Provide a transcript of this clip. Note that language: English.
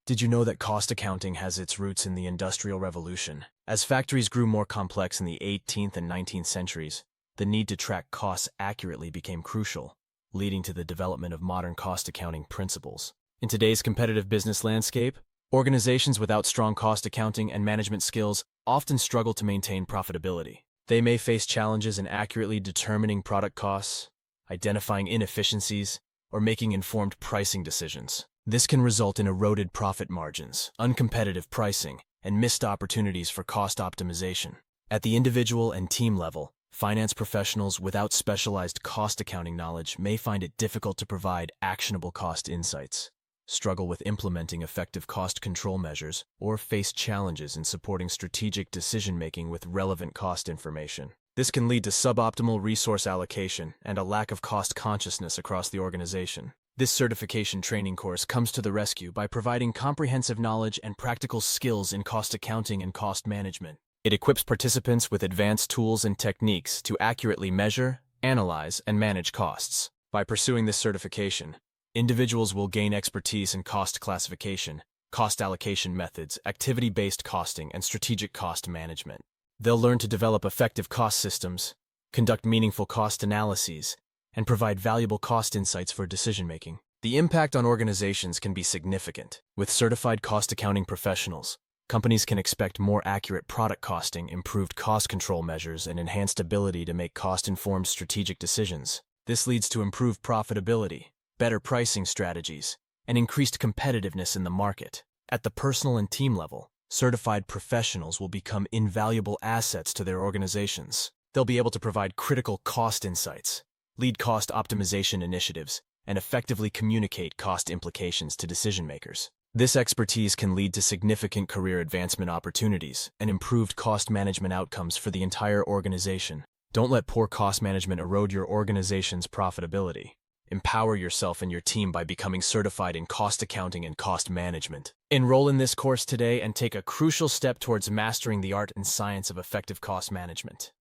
Did you know that cost accounting has its roots in the Industrial Revolution? As factories grew more complex in the 18th and 19th centuries, the need to track costs accurately became crucial, leading to the development of modern cost accounting principles. In today's competitive business landscape, organizations without strong cost accounting and management skills often struggle to maintain profitability. They may face challenges in accurately determining product costs, identifying inefficiencies, or making informed pricing decisions. This can result in eroded profit margins, uncompetitive pricing, and missed opportunities for cost optimization. At the individual and team level, finance professionals without specialized cost accounting knowledge may find it difficult to provide actionable cost insights, struggle with implementing effective cost control measures, or face challenges in supporting strategic decision-making with relevant cost information. This can lead to suboptimal resource allocation and a lack of cost consciousness across the organization. This certification training course comes to the rescue by providing comprehensive knowledge and practical skills in cost accounting and cost management. It equips participants with advanced tools and techniques to accurately measure, analyze, and manage costs. By pursuing this certification, individuals will gain expertise in cost classification, cost allocation methods, activity-based costing, and strategic cost management. They'll learn to develop effective cost systems, conduct meaningful cost analyses, and provide valuable cost insights for decision-making. The impact on organizations can be significant. With certified cost accounting professionals, companies can expect more accurate product costing, improved cost control measures, and enhanced ability to make cost-informed strategic decisions. This leads to improved profitability, better pricing strategies, and increased competitiveness in the market. At the personal and team level, certified professionals will become invaluable assets to their organizations. They'll be able to provide critical cost insights, lead cost optimization initiatives, and effectively communicate cost implications to decision-makers. This expertise can lead to significant career advancement opportunities and improved cost management outcomes for the entire organization. Don't let poor cost management erode your organization's profitability. Empower yourself and your team by becoming certified in cost accounting and cost management. Enroll in this course today and take a crucial step towards mastering the art and science of effective cost management.